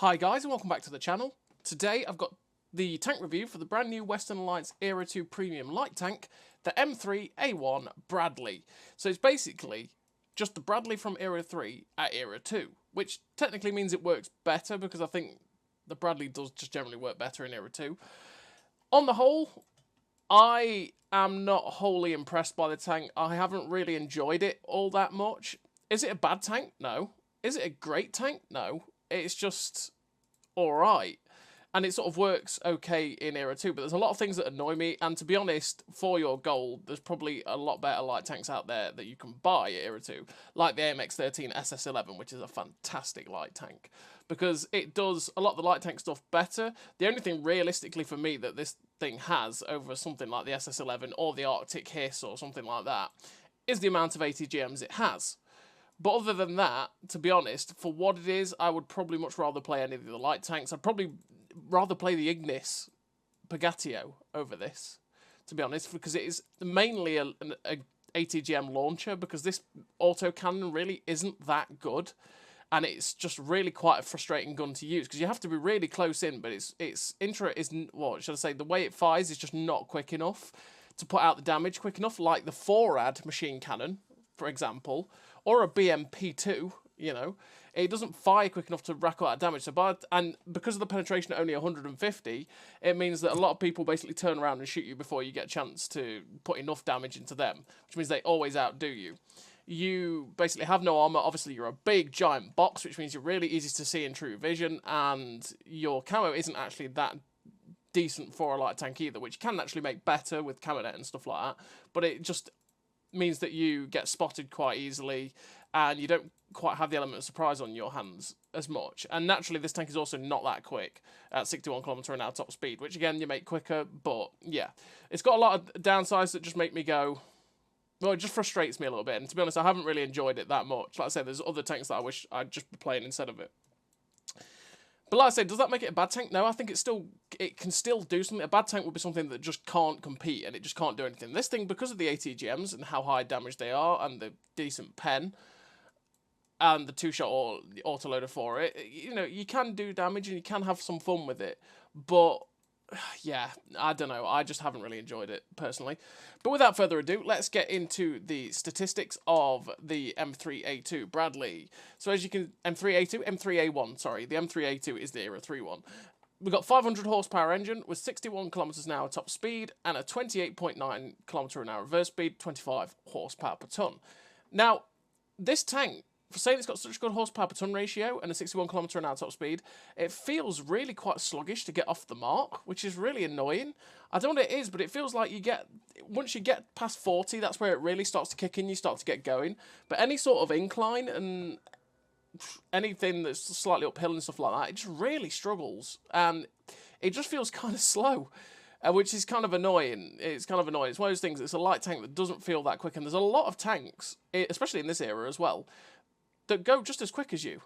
Hi guys and welcome back to the channel. Today I've got the tank review for the brand new Western Alliance Era 2 Premium Light Tank, the M3A1 Bradley. So it's basically just the Bradley from Era 3 at Era 2, which technically means it works better because I think the Bradley does just generally work better in Era 2. On the whole, I am not wholly impressed by the tank. I haven't really enjoyed it all that much. Is it a bad tank? No. Is it a great tank? No. It's just alright. And it sort of works okay in Era 2, but there's a lot of things that annoy me, and to be honest, for your gold, there's probably a lot better light tanks out there that you can buy at Era 2, like the AMX-13 SS11, which is a fantastic light tank, because it does a lot of the light tank stuff better. The only thing realistically for me that this thing has over something like the SS11 or the Arctic Hiss or something like that is the amount of ATGMs it has. But other than that, to be honest, for what it is, I would probably much rather play any of the light tanks. I'd probably rather play the Ignis Pagatio over this, to be honest, because it is mainly a ATGM launcher, because this autocannon really isn't that good, and it's just really quite a frustrating gun to use, because you have to be really close in, but its intro isn't, what should I say, the way it fires is just not quick enough to put out the damage quick enough, like the 4AD machine cannon, for example, or a BMP2, you know, it doesn't fire quick enough to rack up that damage. And because of the penetration at only 150, it means that a lot of people basically turn around and shoot you before you get a chance to put enough damage into them, which means they always outdo you. You basically have no armor. Obviously, you're a big, giant box, which means you're really easy to see in true vision, and your camo isn't actually that decent for a light tank either, which you can actually make better with camo net and stuff like that, but it just means that you get spotted quite easily, and you don't quite have the element of surprise on your hands as much. And naturally, this tank is also not that quick at 61 km/h top speed, which again, you make quicker, but yeah. It's got a lot of downsides that just make me go, well, it just frustrates me a little bit, and to be honest, I haven't really enjoyed it that much. Like I said, there's other tanks that I wish I'd just be playing instead of it. But like I said, does that make it a bad tank? No, I think it can still do something. A bad tank would be something that just can't compete, and it just can't do anything. This thing, because of the ATGMs and how high damage they are, and the decent pen, and the two-shot or the autoloader for it, you know, you can do damage and you can have some fun with it. But yeah, I don't know. I just haven't really enjoyed it, personally. But without further ado, let's get into the statistics of the M3A2 Bradley. So as you can... M3A1, sorry. The M3A2 is the Era 3 one. We've got 500 horsepower engine with 61 km/h top speed and a 28.9 km/h reverse speed, 25 horsepower per ton. Now, this tank, for saying it's got such a good horsepower per ton ratio and a 61 km/h top speed, it feels really quite sluggish to get off the mark, which is really annoying. I don't know what it is, but it feels like once you get past 40, that's where it really starts to kick in, you start to get going. But any sort of incline and anything that's slightly uphill and stuff like that, it just really struggles, and it just feels kind of slow. Which is kind of annoying. It's kind of annoying. It's one of those things, it's a light tank that doesn't feel that quick, and there's a lot of tanks, especially in this era as well, that go just as quick as you,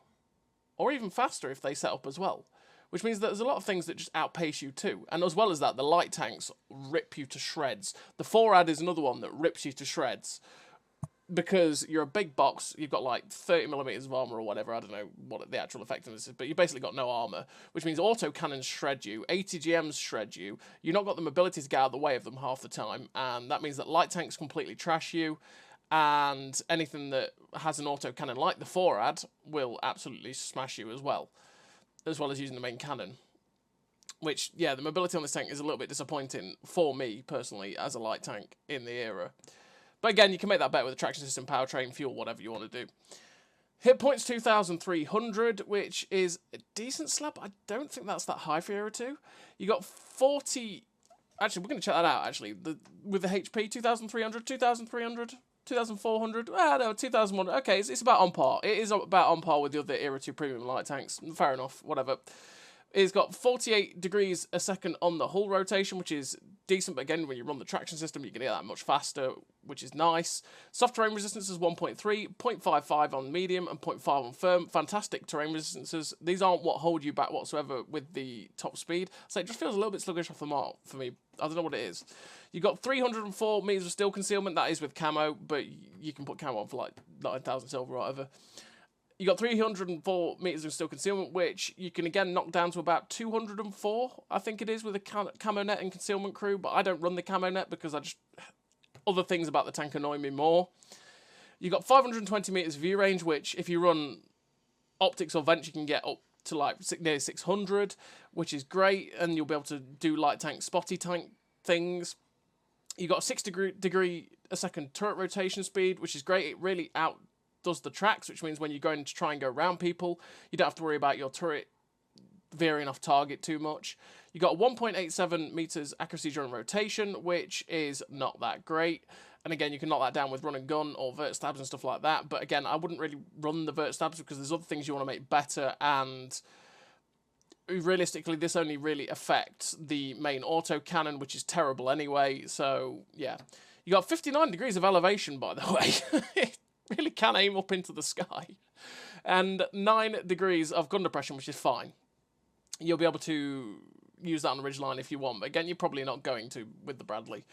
or even faster if they set up as well, which means that there's a lot of things that just outpace you too. And as well as that, the light tanks rip you to shreds. The 4AD is another one that rips you to shreds, because you're a big box, you've got like 30mm of armour or whatever, I don't know what the actual effectiveness is, but you've basically got no armour, which means autocannons shred you, ATGMs shred you, you've not got the mobility to get out of the way of them half the time, and that means that light tanks completely trash you, and anything that has an autocannon like the 4AD will absolutely smash you as well as using the main cannon. Which, yeah, the mobility on this tank is a little bit disappointing for me, personally, as a light tank in the era. But again, you can make that better with a traction system, powertrain, fuel, whatever you want to do. Hit points 2,300, which is a decent slab. I don't think that's that high for Era 2. You got 40... Actually, we're going to check that out, actually. With the HP, 2,300, 2,300... 2,400, no, 2,100, okay, it's about on par. It is about on par with the other Era 2 premium light tanks, fair enough, whatever. It's got 48 degrees a second on the hull rotation, which is decent, but again, when you run the traction system, you can get that much faster, which is nice. Soft terrain resistance is 1.3, 0.55 on medium, and 0.5 on firm. Fantastic terrain resistances. These aren't what hold you back whatsoever with the top speed, so it just feels a little bit sluggish off the mark for me. I don't know what it is. You've got 304 meters of steel concealment, that is with camo, but you can put camo on for like 9,000 silver or whatever. You got 304 meters of steel concealment, which you can again knock down to about 204, I think it is, with a camo net and concealment crew. But I don't run the camo net because other things about the tank annoy me more. You got 520 meters view range, which if you run optics or vents, you can get up to like near 600, which is great, and you'll be able to do light tank, spotty tank things. You got 6 degree a second turret rotation speed, which is great. It really outdoes the tracks, which means when you're going to try and go around people, you don't have to worry about your turret veering off target too much. You got 1.87 meters accuracy during rotation, which is not that great. And again, you can knock that down with run and gun or vert stabs and stuff like that. But again, I wouldn't really run the vert stabs because there's other things you want to make better, and realistically, this only really affects the main auto cannon, which is terrible anyway. So yeah, you got 59 degrees of elevation, by the way. It really can aim up into the sky, and 9 degrees of gun depression, which is fine. You'll be able to use that on the ridgeline if you want, but again, you're probably not going to with the Bradley.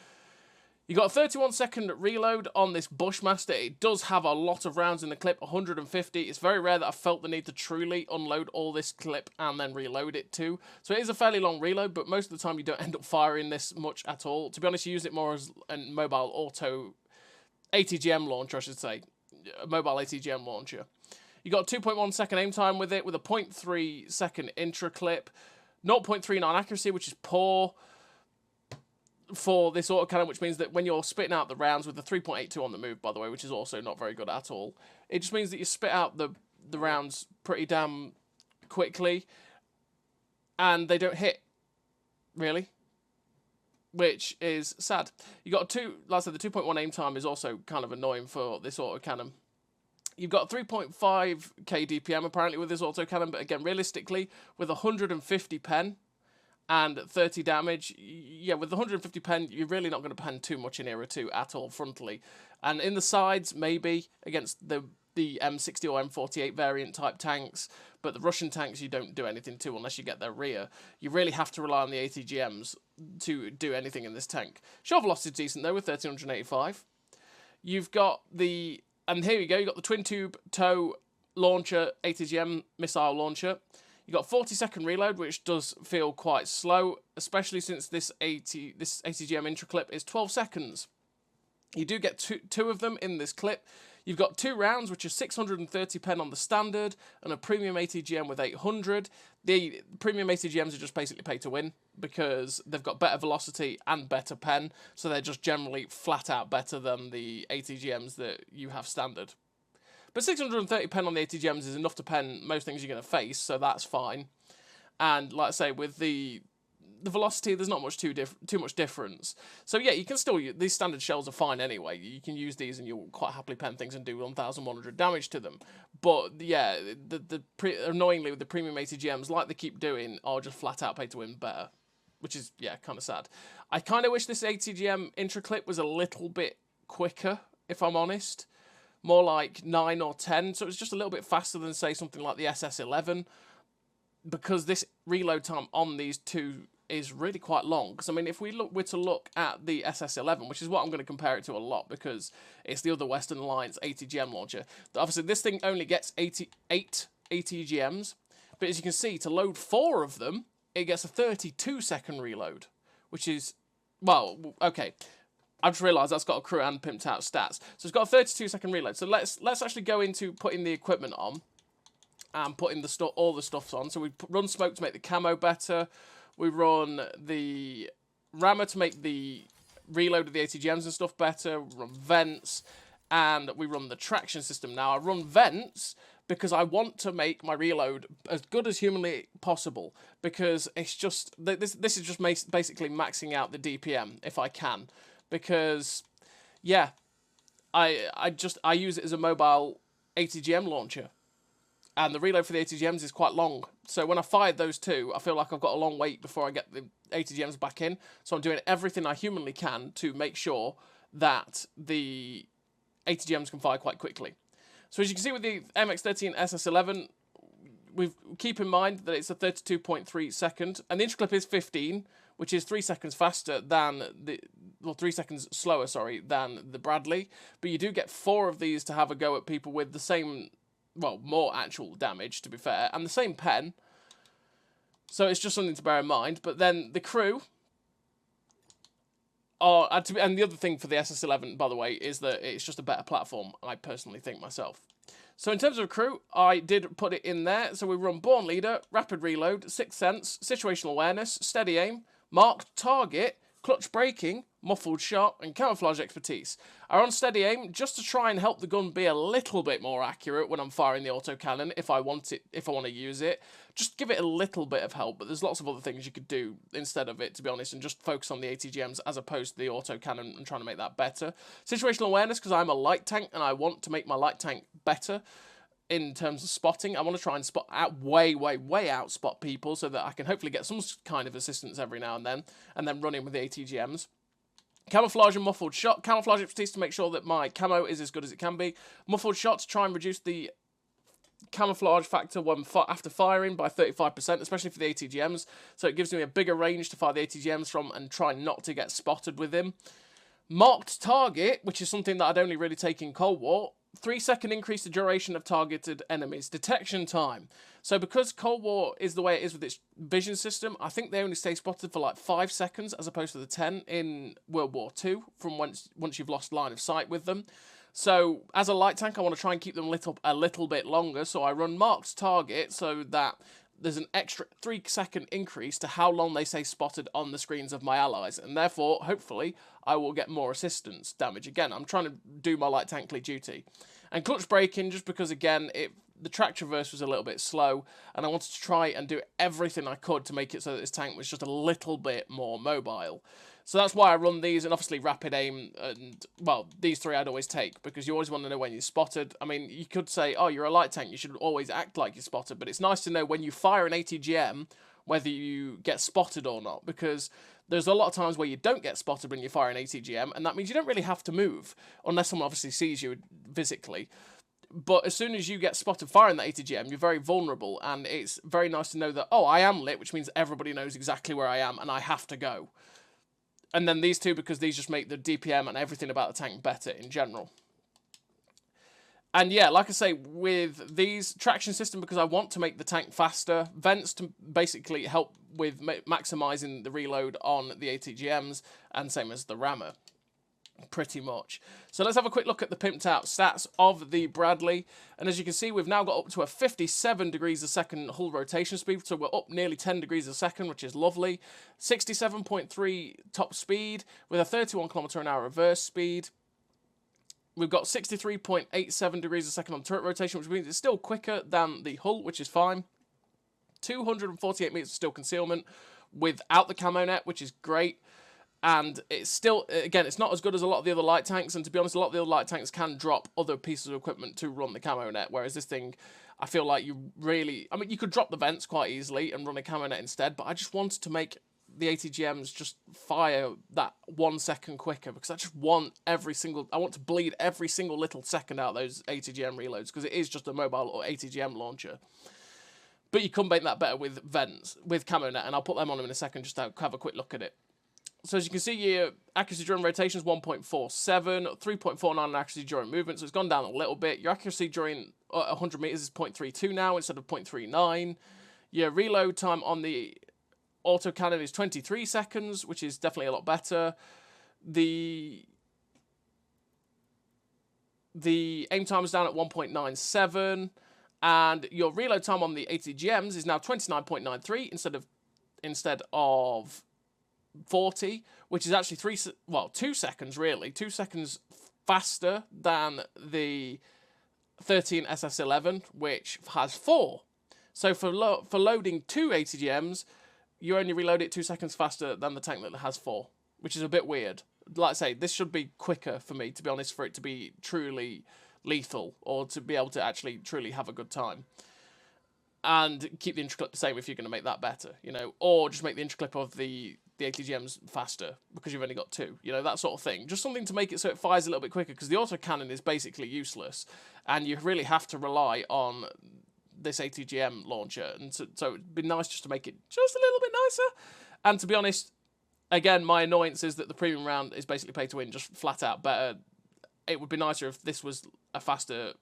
You got a 31-second reload on this Bushmaster. It does have a lot of rounds in the clip, 150. It's very rare that I've felt the need to truly unload all this clip and then reload it too. So it is a fairly long reload, but most of the time you don't end up firing this much at all. To be honest, you use it more as a mobile auto ATGM launcher, I should say. A mobile ATGM launcher. You got a 2.1 second aim time with it, with a 0.3 second intra clip, 0.39 accuracy, which is poor for this autocannon, which means that when you're spitting out the rounds with the 3.82 on the move, by the way, which is also not very good at all, it just means that you spit out the rounds pretty damn quickly, and they don't hit, really, which is sad. You got like I said, the 2.1 aim time is also kind of annoying for this autocannon. You've got 3.5k DPM apparently with this autocannon, but again, realistically, with 150 pen and 30 damage, yeah, with 150 pen, you're really not going to pen too much in Era 2 at all frontally. And in the sides, maybe, against the M60 or M48 variant type tanks, but the Russian tanks you don't do anything to unless you get their rear. You really have to rely on the ATGMs to do anything in this tank. Shell velocity is decent though, with 1385. You've got the... And here you go, you've got the twin-tube tow launcher, ATGM missile launcher. You've got 40-second reload, which does feel quite slow, especially since this ATGM intra clip is 12 seconds. You do get two of them in this clip. You've got 2 rounds, which are 630 pen on the standard, and a premium ATGM with 800. The premium ATGMs are just basically pay to win, because they've got better velocity and better pen, so they're just generally flat out better than the ATGMs that you have standard. But 630 pen on the ATGMs is enough to pen most things you're going to face, so that's fine. And like I say, with the velocity, there's not much too much difference. So yeah, you can still use these standard shells are fine anyway. You can use these and you'll quite happily pen things and do 1,100 damage to them. But yeah, annoyingly with the premium ATGMs, like they keep doing, are just flat out pay to win better, which is yeah kind of sad. I kind of wish this ATGM intra clip was a little bit quicker, if I'm honest. More like 9 or 10, so it's just a little bit faster than say something like the SS11, because this reload time on these two is really wide long. Because I mean, if we were to look at the SS11, which is what I'm going to compare it to a lot, because it's the other Western Alliance ATGM launcher. Obviously, this thing only gets 88 ATGMs, but as you can see, to load 4 of them, it gets a 32-second reload, which is, well, okay. I've just realised that's got a crew and pimped out stats. So it's got a 32-second reload. So let's actually go into putting the equipment on and putting all the stuffs on. So we run smoke to make the camo better. We run the rammer to make the reload of the ATGMs and stuff better. We run vents, and we run the traction system. Now, I run vents because I want to make my reload as good as humanly possible, because it's just this is just basically maxing out the DPM if I can. Because, yeah, I use it as a mobile ATGM launcher. And the reload for the ATGMs is quite long. So when I fired those two, I feel like I've got a long wait before I get the ATGMs back in. So I'm doing everything I humanly can to make sure that the ATGMs can fire quite quickly. So as you can see with the MX-13 SS11, keep in mind that it's a 32.3 second. And the intraclip is 15, which is 3 seconds faster than 3 seconds slower, sorry, than the Bradley. But you do get 4 of these to have a go at people with the same well, more actual damage, to be fair, and the same pen. So it's just something to bear in mind. But then the crew are, and the other thing for the SS11, by the way, is that it's just a better platform, I personally think myself. So in terms of crew, I did put it in there. So we run Born Leader, Rapid Reload, Sixth Sense, Situational Awareness, Steady Aim, Marked Target, Clutch Braking, Muffled Shot, and Camouflage Expertise. I run Steady Aim just to try and help the gun be a little bit more accurate when I'm firing the autocannon, if I want to use it. Just give it a little bit of help, but there's lots of other things you could do instead of it, to be honest, and just focus on the ATGMs as opposed to the autocannon and trying to make that better. Situational Awareness, because I'm a light tank, and I want to make my light tank better in terms of spotting. I want to try and spot out way out spot people so that I can hopefully get some kind of assistance every now and then run in with the ATGMs. Camouflage and Muffled Shot. Camouflage Expertise to make sure that my camo is as good as it can be. Muffled Shot to try and reduce the camouflage factor after firing by 35%, especially for the ATGMs. So it gives me a bigger range to fire the ATGMs from and try not to get spotted with him. Marked Target, which is something that I'd only really take in Cold War. 3-second increase the duration of targeted enemies. Detection time. So because Cold War is the way it is with its vision system, I think they only stay spotted for like 5 seconds as opposed to the 10 in World War II from once you've lost line of sight with them. So as a light tank, I want to try and keep them lit up a little bit longer. So I run Marked Target so that there's an extra 3-second increase to how long they stay spotted on the screens of my allies. And therefore, hopefully, I will get more assistance damage. Again, I'm trying to do my light tankly duty. And Clutch Braking, just because, again, the track traverse was a little bit slow, and I wanted to try and do everything I could to make it so that this tank was just a little bit more mobile. So that's why I run these, and obviously Rapid Aim, and, well, these three I'd always take, because you always want to know when you're spotted. I mean, you could say, oh, you're a light tank, you should always act like you're spotted, but it's nice to know when you fire an ATGM, whether you get spotted or not, because there's a lot of times where you don't get spotted when you fire an ATGM, and that means you don't really have to move, unless someone obviously sees you physically. But as soon as you get spotted firing that ATGM, you're very vulnerable, and it's very nice to know that, oh, I am lit, which means everybody knows exactly where I am, and I have to go. And then these two, because these just make the DPM and everything about the tank better in general. And yeah, like I say, with these, traction system, because I want to make the tank faster. Vents to basically help with maximising the reload on the ATGMs, and same as the rammer. Pretty much. So let's have a quick look at the pimped out stats of the Bradley. And as you can see, we've now got up to a 57 degrees a second hull rotation speed. So we're up nearly 10 degrees a second, which is lovely. 67.3 top speed with a 31 km/h reverse speed. We've got 63.87 degrees a second on turret rotation, which means it's still quicker than the hull, which is fine. 248 meters of still concealment without the camo net, which is great. And it's still, again, it's not as good as a lot of the other light tanks, and to be honest, a lot of the other light tanks can drop other pieces of equipment to run the camo net, whereas this thing, I feel like you really, I mean, you could drop the vents quite easily and run a camo net instead, but I just wanted to make the ATGMs just fire that 1 second quicker, because I just want I want to bleed every single little second out of those ATGM reloads, because it is just a mobile or ATGM launcher. But you can make that better with vents, with camo net, and I'll put them on them in a second just to have a quick look at it. So as you can see, your accuracy during rotation is 1.47, 3.49 accuracy during movement, so it's gone down a little bit. Your accuracy during 100 meters is 0.32 now instead of 0.39. Your reload time on the autocannon is 23 seconds, which is definitely a lot better. The aim time is down at 1.97, and your reload time on the ATGMs is now 29.93 instead of 40, which is actually 2 seconds really, 2 seconds faster than the 13 SS11, which has 4. So for loading 2 ATGMs, you only reload it 2 seconds faster than the tank that has 4, which is a bit weird. Like I say, this should be quicker for me, to be honest, for it to be truly lethal, or to be able to actually truly have a good time. And keep the interclip the same if you're going to make that better, you know, or just make the interclip of the ATGMs faster because you've only got 2, you know, that sort of thing. Just something to make it so it fires a little bit quicker, because the autocannon is basically useless, and you really have to rely on this ATGM launcher, and so it'd be nice just to make it just a little bit nicer. And to be honest, again, my annoyance is that the premium round is basically pay to win, just flat out better. It would be nicer if this was a faster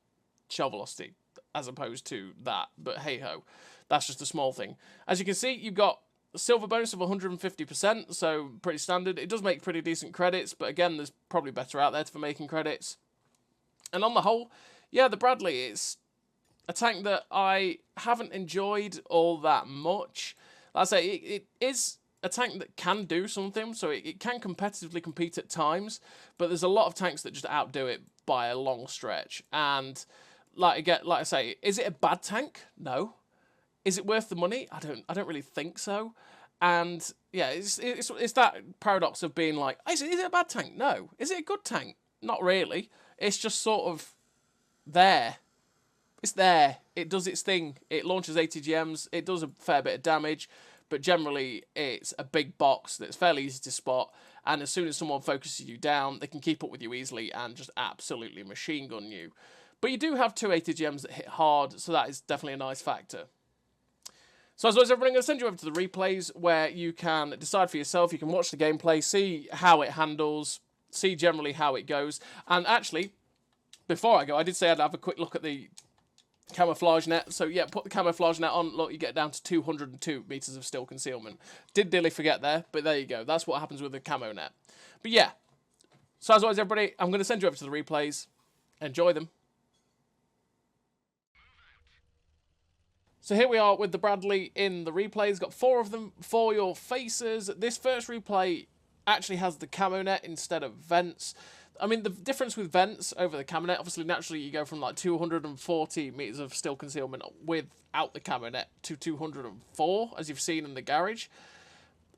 shell velocity. as opposed to that. But hey-ho, that's just a small thing. As you can see, you've got a silver bonus of 150%, so pretty standard. It does make pretty decent credits, but again, there's probably better out there for making credits. And on the whole, yeah, the Bradley, it's a tank that I haven't enjoyed all that much. Like I say, it is a tank that can do something, so it can competitively compete at times, but there's a lot of tanks that just outdo it by a long stretch. And like I say, is it a bad tank? No. Is it worth the money? I don't really think so. And yeah, it's that paradox of being like, is it a bad tank? No. Is it a good tank? Not really. It's just sort of there. It's there. It does its thing. It launches ATGMs. It does a fair bit of damage. But generally, it's a big box that's fairly easy to spot. And as soon as someone focuses you down, they can keep up with you easily and just absolutely machine gun you. But you do have 2 ATGMs that hit hard, so that is definitely a nice factor. So as always, everyone, I'm going to send you over to the replays where you can decide for yourself. You can watch the gameplay, see how it handles, see generally how it goes. And actually, before I go, I did say I'd have a quick look at the camouflage net. So yeah, put the camouflage net on. Look, you get down to 202 meters of still concealment. Did nearly forget there, but there you go. That's what happens with the camo net. But yeah, so as always, everybody, I'm going to send you over to the replays. Enjoy them. So here we are with the Bradley in the replays. Got 4 of them for your faces. This first replay actually has the camo net instead of vents. I mean, the difference with vents over the camo net, obviously, naturally, you go from like 240 meters of still concealment without the camo net to 204, as you've seen in the garage.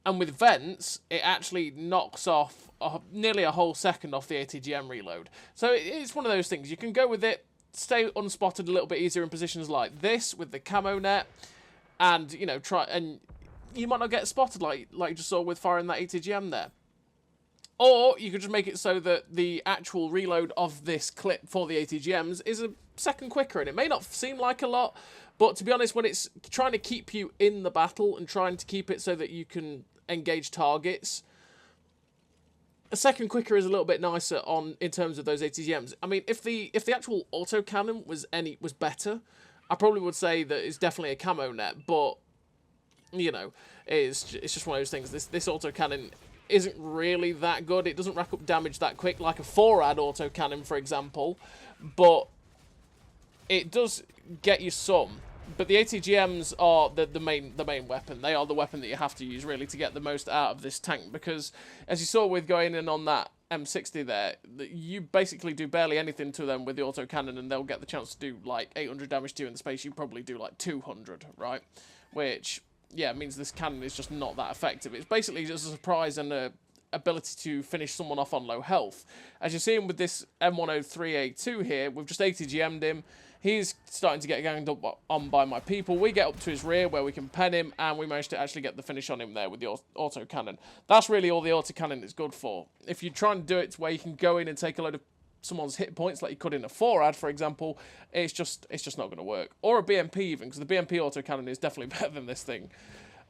And with vents, it actually knocks off nearly a whole second off the ATGM reload. So it's one of those things. You can go with it, stay unspotted a little bit easier in positions like this with the camo net, and you know, and you might not get spotted like you just saw with firing that ATGM there. Or you could just make it so that the actual reload of this clip for the ATGMs is a second quicker, and it may not seem like a lot, but to be honest, when it's trying to keep you in the battle and trying to keep it so that you can engage targets, a second quicker is a little bit nicer in terms of those ATGMs. I mean, if the actual autocannon was better, I probably would say that it's definitely a camo net. But you know, it's just one of those things. This autocannon isn't really that good. It doesn't rack up damage that quick, like a 4-ad autocannon, for example. But it does get you some. But the ATGMs are the main weapon. They are the weapon that you have to use, really, to get the most out of this tank. Because, as you saw with going in on that M60 there, you basically do barely anything to them with the autocannon, and they'll get the chance to do, like, 800 damage to you in the space. You probably do, like, 200, right? Which, yeah, means this cannon is just not that effective. It's basically just a surprise and a ability to finish someone off on low health. As you're seeing with this M3A1 here, we've just ATGM'd him. He's starting to get ganged up on by my people. We get up to his rear where we can pen him, and we managed to actually get the finish on him there with the autocannon. That's really all the autocannon is good for. If you're trying to do it to where you can go in and take a load of someone's hit points, like you could in a 4-ad, for example, it's just not going to work. Or a BMP even, because the BMP autocannon is definitely better than this thing.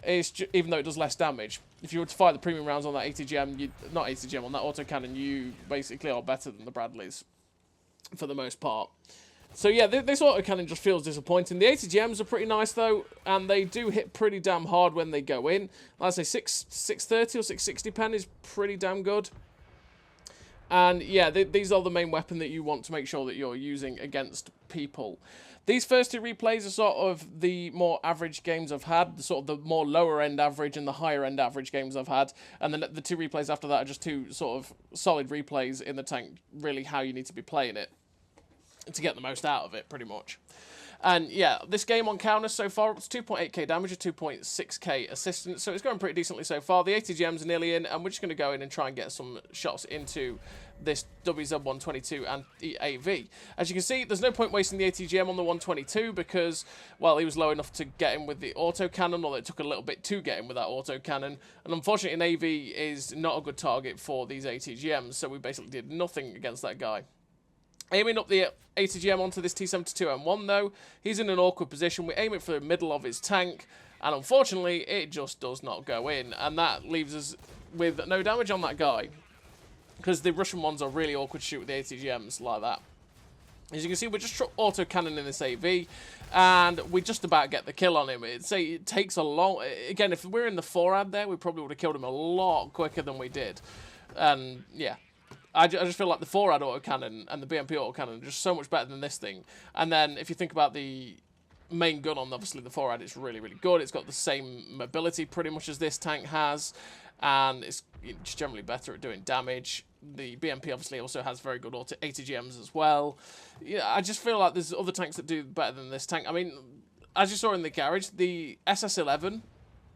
Even though it does less damage. If you were to fire the premium rounds on that ATGM, not ATGM, on that autocannon, you basically are better than the Bradleys, for the most part. So yeah, this autocannon just feels disappointing. The ATGMs are pretty nice though, and they do hit pretty damn hard when they go in. Like I say, 630 or 660 pen is pretty damn good. And yeah, these are the main weapon that you want to make sure that you're using against people. These first 2 replays are sort of the more average games I've had, the sort of the more lower end average and the higher end average games I've had. And then the 2 replays after that are just 2 sort of solid replays in the tank, really how you need to be playing it to get the most out of it, pretty much. And yeah, this game on counter so far, it's 2.8k damage, 2.6k assistance, so it's going pretty decently so far. The ATGMs are nearly in, and we're just going to go in and try and get some shots into this WZ-122 and the AV. As you can see, there's no point wasting the ATGM on the 122 because, well, he was low enough to get him with the autocannon, although it took a little bit to get him with that autocannon. And unfortunately, an AV is not a good target for these ATGMs, so we basically did nothing against that guy. Aiming up the ATGM onto this T72M1 though, he's in an awkward position. We aim it for the middle of his tank, and unfortunately, it just does not go in, and that leaves us with no damage on that guy, because the Russian ones are really awkward to shoot with the ATGMs like that. As you can see, we're just auto-cannoning this AV, and we just about get the kill on him. It takes a long... Again, if we're in the 4-ad there, we probably would have killed him a lot quicker than we did. And, yeah. I just feel like the 4-ad autocannon and the BMP autocannon are just so much better than this thing. And then, if you think about the main gun on, obviously, the 4-ad, it's really, really good. It's got the same mobility, pretty much, as this tank has. And it's just generally better at doing damage. The BMP obviously also has very good auto ATGMs as well. Yeah, I just feel like there's other tanks that do better than this tank. I mean, as you saw in the garage, the SS11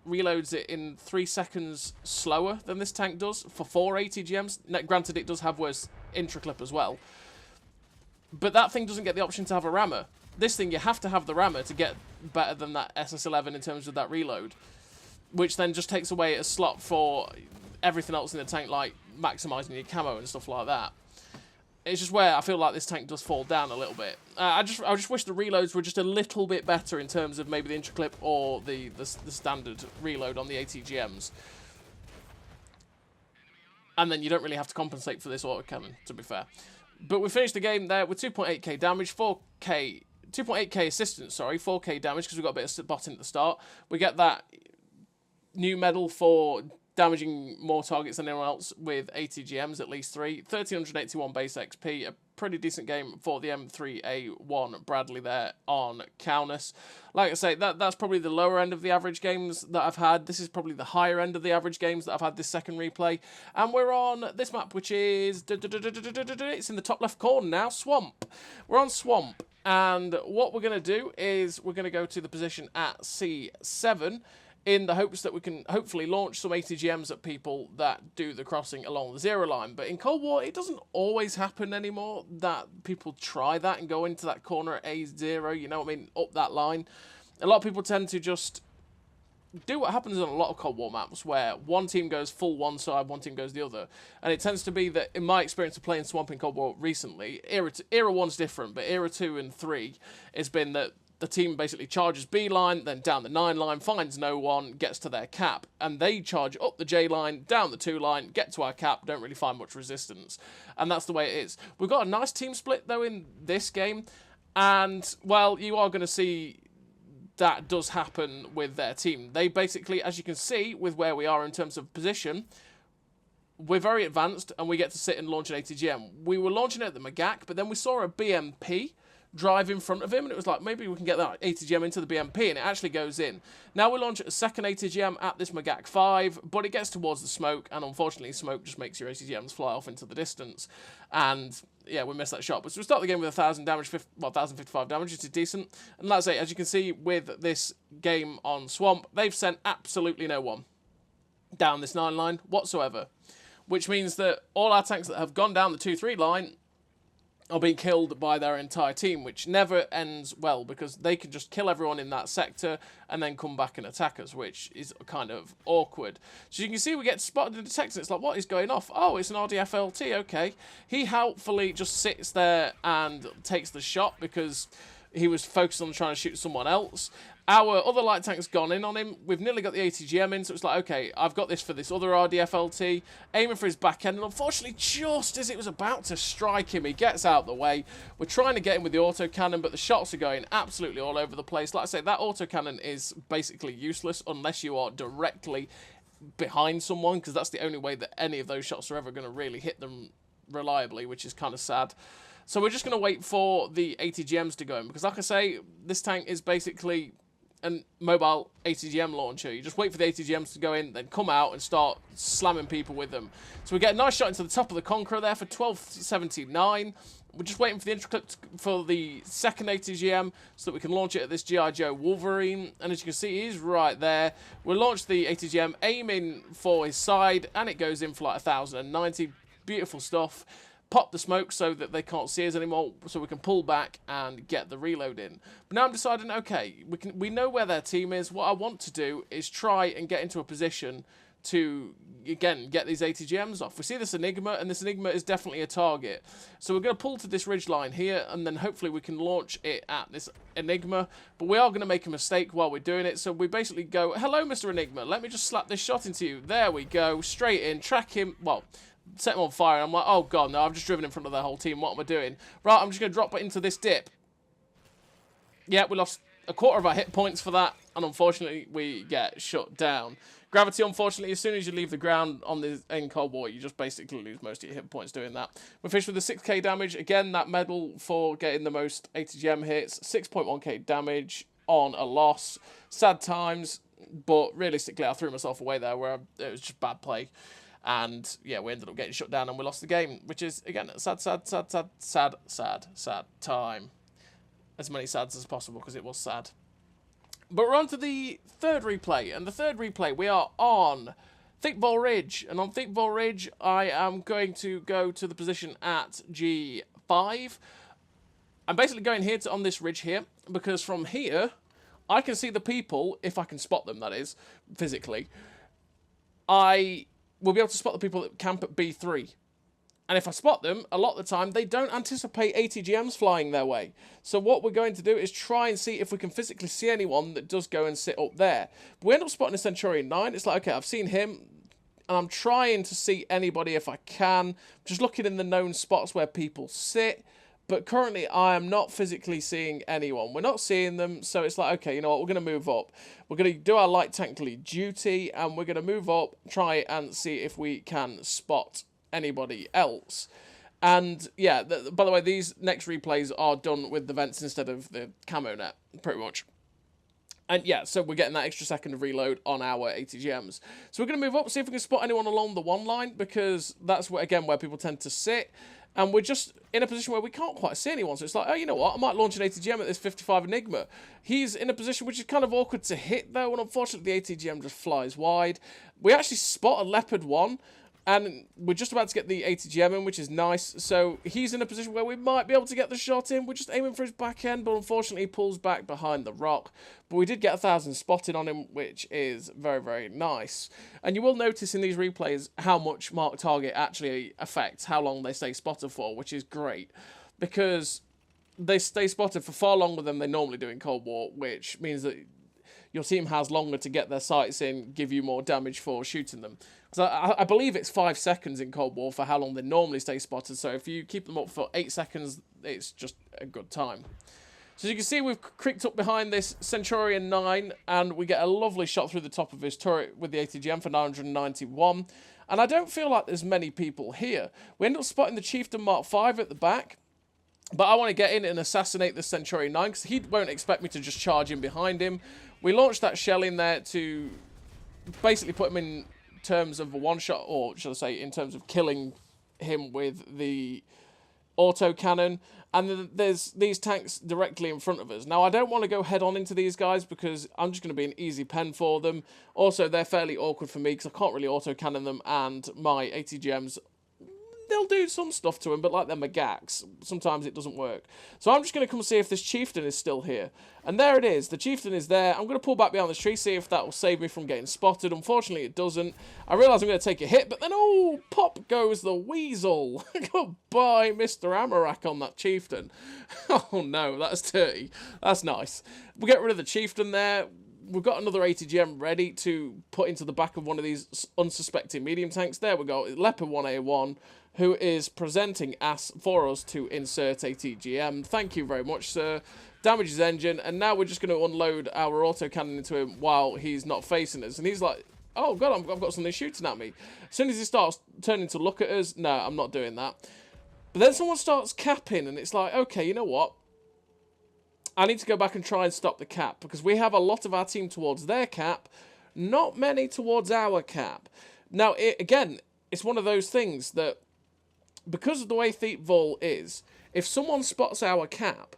reloads it in 3 seconds slower than this tank does for 4 ATGMs. Now, granted, it does have worse intraclip as well. But that thing doesn't get the option to have a rammer. This thing, you have to have the rammer to get better than that SS11 in terms of that reload, which then just takes away a slot for everything else in the tank, like maximising your camo and stuff like that. It's just where I feel like this tank does fall down a little bit. I just wish the reloads were just a little bit better in terms of maybe the intraclip or the standard reload on the ATGMs. And then you don't really have to compensate for this autocannon, to be fair. But we finished the game there with 2.8k damage, 2.8k assistance, sorry, 4k damage, because we got a bit of spotting at the start. We get that new medal for damaging more targets than anyone else with ATGMs, at least 3. 1381 base XP, a pretty decent game for the M3A1 Bradley there on Kaunas. Like I say, that's probably the lower end of the average games that I've had. This is probably the higher end of the average games that I've had this second replay. And we're on this map, which is... It's in the top left corner now, Swamp. We're on Swamp. And what we're going to do is we're going to go to the position at C7, in the hopes that we can hopefully launch some ATGMs at people that do the crossing along the 0 line. But in Cold War, it doesn't always happen anymore that people try that and go into that corner at A0, you know what I mean, up that line. A lot of people tend to just do what happens on a lot of Cold War maps, where one team goes full one side, one team goes the other. And it tends to be that, in my experience of playing Swamp in Cold War recently, Era 1's different, but Era 2 and 3 has been that the team basically charges B line, then down the 9 line, finds no one, gets to their cap, and they charge up the J line, down the 2 line, get to our cap, don't really find much resistance. And that's the way it is. We've got a nice team split, though, in this game, and, well, you are going to see that does happen with their team. They basically, as you can see, with where we are in terms of position, we're very advanced, and we get to sit and launch an ATGM. We were launching it at the Magak, but then we saw a BMP drive in front of him, and it was like, maybe we can get that ATGM into the BMP, and it actually goes in. Now we launch a second ATGM at this Magak 5, but it gets towards the smoke, and unfortunately smoke just makes your ATGMs fly off into the distance, and yeah, we missed that shot. But so we start the game with 1,000 damage, 1,055 damage, which is decent, and like I say, as you can see with this game on Swamp, they've sent absolutely no one down this 9 line whatsoever, which means that all our tanks that have gone down the 2-3 line are being killed by their entire team, which never ends well, because they can just kill everyone in that sector and then come back and attack us, which is kind of awkward. So you can see we get spotted and detected. It's like, what is going off? Oh, it's an RDFLT, okay. He helpfully just sits there and takes the shot because he was focused on trying to shoot someone else. Our other light tank's gone in on him. We've nearly got the ATGM in, so it's like, okay, I've got this for this other RDFLT. Aiming for his back end, and unfortunately, just as it was about to strike him, he gets out of the way. We're trying to get him with the autocannon, but the shots are going absolutely all over the place. Like I say, that autocannon is basically useless unless you are directly behind someone, because that's the only way that any of those shots are ever going to really hit them reliably, which is kind of sad. So we're just going to wait for the ATGMs to go in, because like I say, this tank is basically a mobile ATGM launcher. You just wait for the ATGMs to go in, then come out and start slamming people with them. So we get a nice shot into the top of the Conqueror there for 1279. We're just waiting for the intraclip for the second ATGM so that we can launch it at this G.I. Joe Wolverine. And as you can see, he's right there. We'll launch the ATGM, aiming for his side, and it goes in for like 1,090. Beautiful stuff. Pop the smoke so that they can't see us anymore, so we can pull back and get the reload in. But now I'm deciding, okay, we know where their team is. What I want to do is try and get into a position to, again, get these ATGMs off. We see this Enigma, and this Enigma is definitely a target. So we're going to pull to this ridge line here, and then hopefully we can launch it at this Enigma. But we are going to make a mistake while we're doing it. So we basically go, hello, Mr. Enigma, let me just slap this shot into you. There we go, straight in, track him, well, set them on fire. And I'm like, oh god, no, I've just driven in front of their whole team. What am I doing? Right, I'm just going to drop it into this dip. Yeah, we lost a quarter of our hit points for that, and unfortunately, we get shut down. Gravity, unfortunately, as soon as you leave the ground on the in Cold War, you just basically lose most of your hit points doing that. We finished with a 6k damage. Again, that medal for getting the most ATGM hits. 6.1k damage on a loss. Sad times, but realistically, I threw myself away there where it was just bad play. And, yeah, we ended up getting shut down and we lost the game, which is, again, a sad time. As many sads as possible, because it was sad. But we're on to the third replay. And the third replay, we are on Thickball Ridge. And on Thickball Ridge, I am going to go to the position at G5. I'm basically going here on this ridge here, because from here, I can see the people, if I can spot them, that is, physically. I will be able to spot the people that camp at B3. And if I spot them, a lot of the time, they don't anticipate ATGMs flying their way. So what we're going to do is try and see if we can physically see anyone that does go and sit up there. But we end up spotting a Centurion 9. It's like, okay, I've seen him, and I'm trying to see anybody if I can. Just looking in the known spots where people sit. But currently, I am not physically seeing anyone. We're not seeing them, so it's like, okay, you know what, we're going to move up. We're going to do our light tank lead duty, and we're going to move up, try and see if we can spot anybody else. And yeah, by the way, these next replays are done with the vents instead of the camo net, pretty much. And yeah, so we're getting that extra second of reload on our ATGMs. So we're going to move up, see if we can spot anyone along the one line, because that's where, again, where people tend to sit. And we're just in a position where we can't quite see anyone. So it's like, oh, you know what? I might launch an ATGM at this 55 Enigma. He's in a position which is kind of awkward to hit, though. And unfortunately, the ATGM just flies wide. We actually spot a Leopard 1. And we're just about to get the ATGM in, which is nice. So he's in a position where we might be able to get the shot in. We're just aiming for his back end, but unfortunately he pulls back behind the rock. But we did get 1,000 spotted on him, which is very, very nice. And you will notice in these replays how much mark target actually affects how long they stay spotted for, which is great. Because they stay spotted for far longer than they normally do in Cold War, which means that your team has longer to get their sights in, give you more damage for shooting them. Because I believe it's 5 seconds in Cold War for how long they normally stay spotted. So if you keep them up for 8 seconds, it's just a good time. So as you can see, we've creeped up behind this Centurion 9, and we get a lovely shot through the top of his turret with the ATGM for 991. And I don't feel like there's many people here. We end up spotting the Chieftain Mark 5 at the back. But I want to get in and assassinate the Centurion 9, because he won't expect me to just charge in behind him. We launched that shell in there to basically put him in terms of a one-shot, or should I say, in terms of killing him with the autocannon. And then there's these tanks directly in front of us. Now, I don't want to go head-on into these guys, because I'm just going to be an easy pen for them. Also, they're fairly awkward for me, because I can't really autocannon them, and my ATGMs, they'll do some stuff to him, but like they're Magax, sometimes it doesn't work. So I'm just going to come see if this Chieftain is still here. And there it is. The Chieftain is there. I'm going to pull back behind this tree, see if that will save me from getting spotted. Unfortunately, it doesn't. I realise I'm going to take a hit, but then, oh, pop goes the weasel. Goodbye, Mr. Amarak on that Chieftain. Oh, no, that's dirty. That's nice. We'll get rid of the Chieftain there. We've got another ATGM ready to put into the back of one of these unsuspecting medium tanks. There we go. Leopard 1A1, who is presenting for us to insert ATGM. Thank you very much, sir. Damage his engine, and now we're just going to unload our autocannon into him while he's not facing us. And he's like, oh, God, I've got something shooting at me. As soon as he starts turning to look at us, no, I'm not doing that. But then someone starts capping, and it's like, okay, you know what? I need to go back and try and stop the cap, because we have a lot of our team towards their cap, not many towards our cap. Now, again, it's one of those things that, because of the way Thiepval is, if someone spots our cap,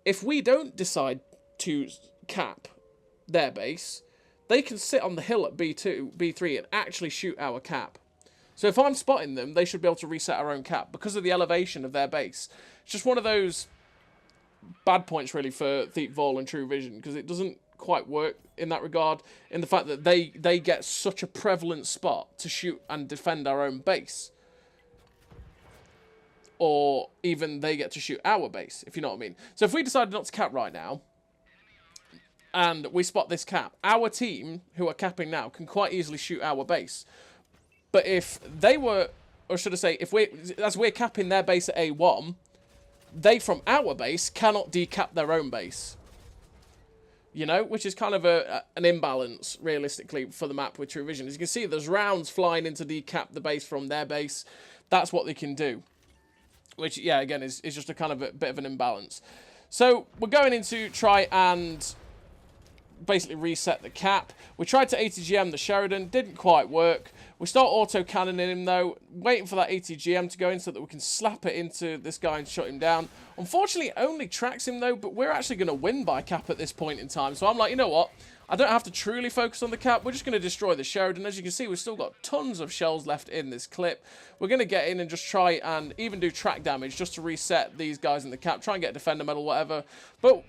if we don't decide to cap their base, they can sit on the hill at B2, B3 and actually shoot our cap. So if I'm spotting them, they should be able to reset our own cap because of the elevation of their base. It's just one of those bad points, really, for Thiepval and True Vision, because it doesn't quite work in that regard, in the fact that they get such a prevalent spot to shoot and defend our own base. Or even they get to shoot our base, if you know what I mean. So if we decided not to cap right now, and we spot this cap, our team, who are capping now, can quite easily shoot our base. But if they were or should I say, as we're capping their base at A1, they from our base cannot decap their own base. You know, which is kind of an imbalance, realistically, for the map with True Vision. As you can see, there's rounds flying in to decap the base from their base. That's what they can do. Which, yeah, again, is just a kind of a bit of an imbalance. So, we're going in to try and basically reset the cap. We tried to ATGM the Sheridan, didn't quite work. We start auto-cannoning him, though, waiting for that ATGM to go in so that we can slap it into this guy and shut him down. Unfortunately, it only tracks him, though, but we're actually going to win by cap at this point in time. So I'm like, you know what? I don't have to truly focus on the cap. We're just going to destroy the Sheridan. As you can see, we've still got tons of shells left in this clip. We're going to get in and just try and even do track damage just to reset these guys in the cap. Try and get a defender medal, whatever. But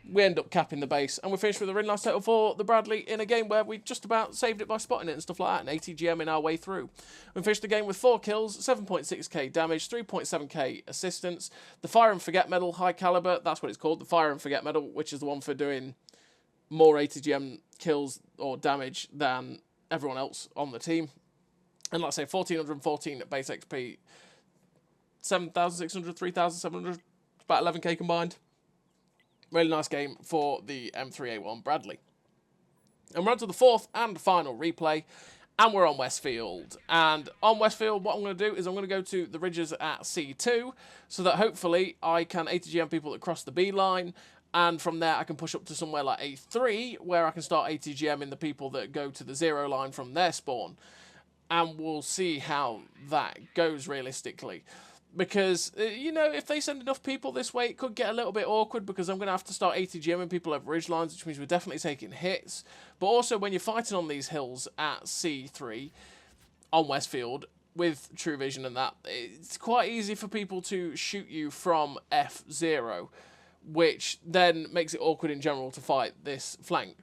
we end up capping the base, and we finish with a really nice total for the Bradley in a game where we just about saved it by spotting it and stuff like that, and ATGMing our way through. We finished the game with 4 kills, 7.6k damage, 3.7k assistance, the Fire and Forget medal, high caliber, that's what it's called, the Fire and Forget medal, which is the one for doing more ATGM kills or damage than everyone else on the team. And like I say, 1414 base XP, 7,600, 3,700, about 11k combined. Really nice game for the M3A1 Bradley. And we're on to the fourth and final replay, and we're on Westfield. And on Westfield, what I'm going to do is I'm going to go to the ridges at C2, so that hopefully I can ATGM people that cross the B line, and from there I can push up to somewhere like A3, where I can start ATGMing the people that go to the 0 line from their spawn. And we'll see how that goes realistically. Because, you know, if they send enough people this way, it could get a little bit awkward because I'm going to have to start ATGMing people over ridge lines, which means we're definitely taking hits. But also, when you're fighting on these hills at C3 on Westfield with True Vision and that, it's quite easy for people to shoot you from F0, which then makes it awkward in general to fight this flank.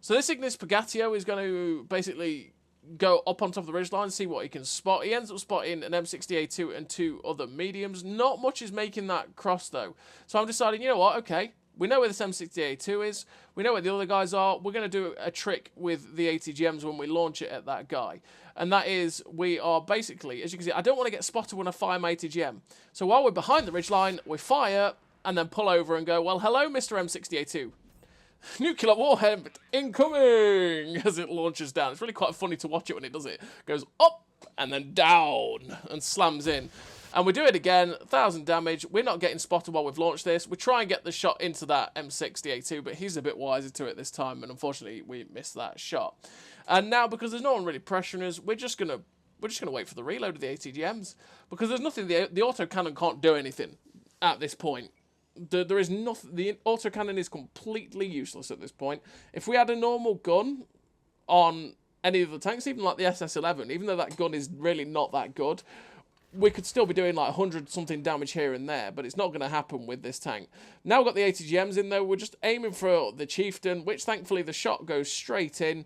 So this Ignis Pagatio is going to basically go up on top of the ridgeline and see what he can spot. He ends up spotting an M60A2 and 2 other mediums. Not much is making that cross, though. So I'm deciding, you know what, okay, we know where this M60A2 is. We know where the other guys are. We're going to do a trick with the ATGMs when we launch it at that guy. And that is, we are basically, as you can see, I don't want to get spotted when I fire my ATGM. So while we're behind the ridgeline, we fire and then pull over and go, well, hello, Mr. M60A2. Nuclear warhead incoming as it launches down. It's really quite funny to watch it when it does it. It goes up and then down and slams in. And we do it again, 1,000 damage. We're not getting spotted while we've launched this. We try and get the shot into that M60A2, but he's a bit wiser to it this time, and unfortunately we missed that shot. And now, because there's no one really pressuring us, we're just gonna wait for the reload of the ATGMs. Because there's nothing, the autocannon can't do anything at this point. There is nothing. The autocannon is completely useless at this point. If we had a normal gun on any of the tanks, even like the SS11, even though that gun is really not that good, we could still be doing like 100-something damage here and there, but it's not going to happen with this tank. Now we've got the ATGMs in though, we're just aiming for the Chieftain, which thankfully the shot goes straight in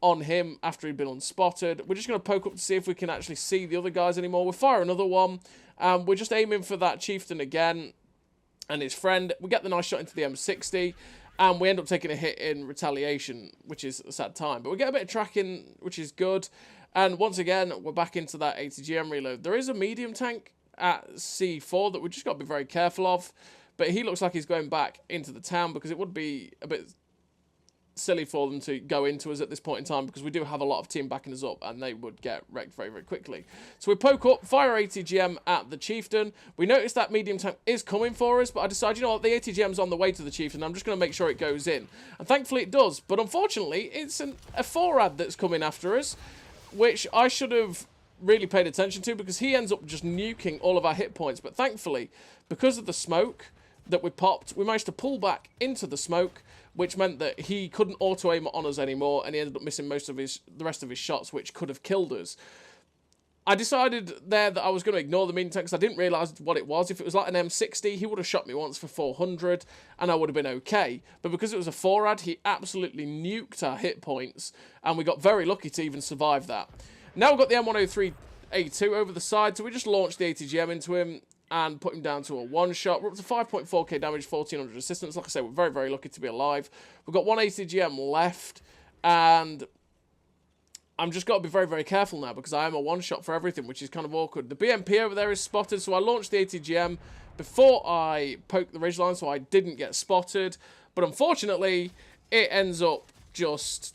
on him after he'd been unspotted. We're just going to poke up to see if we can actually see the other guys anymore. We'll fire another one, and we're just aiming for that Chieftain again and his friend. We get the nice shot into the M60, and we end up taking a hit in retaliation, which is a sad time. But we get a bit of tracking, which is good. And once again, we're back into that ATGM reload. There is a medium tank at C4 that we just got to be very careful of. But he looks like he's going back into the town, because it would be a bit silly for them to go into us at this point in time, because we do have a lot of team backing us up, and they would get wrecked very, very quickly. So we poke up, fire ATGM at the Chieftain. We notice that medium tank is coming for us, but I decide, you know what, the ATGM's on the way to the Chieftain. I'm just going to make sure it goes in. And thankfully it does. But unfortunately, it's a 4-ad that's coming after us, which I should have really paid attention to, because he ends up just nuking all of our hit points. But thankfully, because of the smoke that we popped, we managed to pull back into the smoke, which meant that he couldn't auto-aim on us anymore, and he ended up missing most of the rest of his shots, which could have killed us. I decided there that I was going to ignore the medium tank, because I didn't realise what it was. If it was like an M60, he would have shot me once for 400, and I would have been okay. But because it was a 4-ad, he absolutely nuked our hit points, and we got very lucky to even survive that. Now we've got the M103A2 over the side, so we just launched the ATGM into him and put him down to a one-shot. We're up to 5.4k damage, 1,400 assistance. Like I say, we're very, very lucky to be alive. We've got one ATGM left, and I'm just got to be very, very careful now because I am a one-shot for everything, which is kind of awkward. The BMP over there is spotted, so I launched the ATGM before I poked the ridgeline, so I didn't get spotted. But unfortunately, it ends up just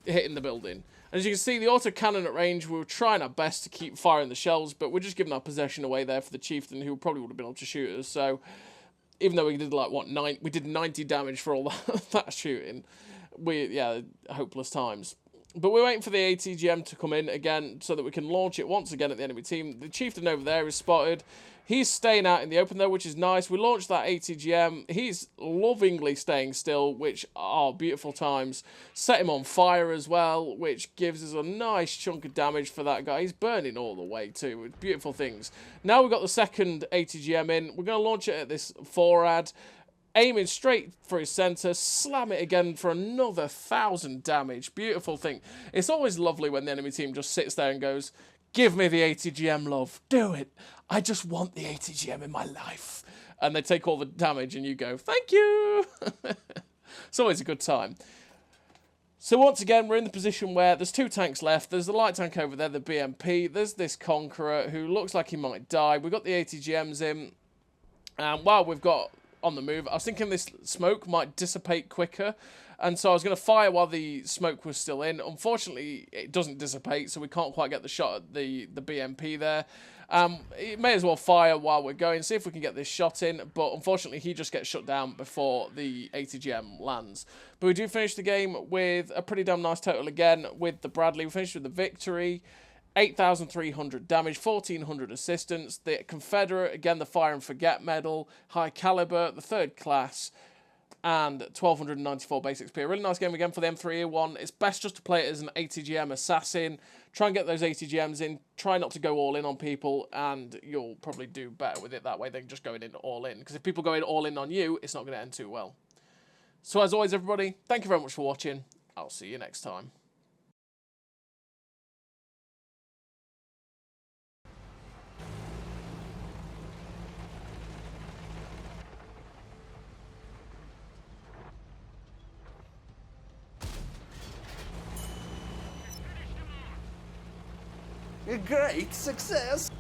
hitting the building. As you can see, the autocannon at range, we were trying our best to keep firing the shells, but we're just giving our possession away there for the chieftain, who probably would have been able to shoot us. So even though we did like, what, we did 90 damage for all that shooting. Yeah, hopeless times. But we're waiting for the ATGM to come in again so that we can launch it once again at the enemy team. The chieftain over there is spotted. He's staying out in the open though, which is nice. We launched that ATGM. He's lovingly staying still, which are beautiful times. Set him on fire as well, which gives us a nice chunk of damage for that guy. He's burning all the way too. It's beautiful things. Now we've got the second ATGM in. We're going to launch it at this forad. Aiming straight for his centre, slam it again for another 1,000 damage. Beautiful thing. It's always lovely when the enemy team just sits there and goes, give me the ATGM, love. Do it. I just want the ATGM in my life. And they take all the damage and you go, thank you. It's always a good time. So once again, we're in the position where there's 2 tanks left. There's the light tank over there, the BMP. There's this Conqueror who looks like he might die. We've got the ATGMs in. And while we've got on the move, I was thinking this smoke might dissipate quicker, and so I was going to fire while the smoke was still in. Unfortunately, it doesn't dissipate, so we can't quite get the shot at the BMP there. It may as well fire while we're going, see if we can get this shot in, but unfortunately he just gets shut down before the ATGM lands. But we do finish the game with a pretty damn nice total again with the Bradley. We finished with the victory. 8,300 damage, 1,400 assistance. The Confederate, again, the Fire and Forget medal, high caliber, the 3rd class, and 1,294 base XP. A really nice game again for the M3A1. It's best just to play it as an ATGM assassin. Try and get those ATGMs in. Try not to go all in on people, and you'll probably do better with it that way than just going in all in. Because if people go in all in on you, it's not going to end too well. So as always, everybody, thank you very much for watching. I'll see you next time. A great success!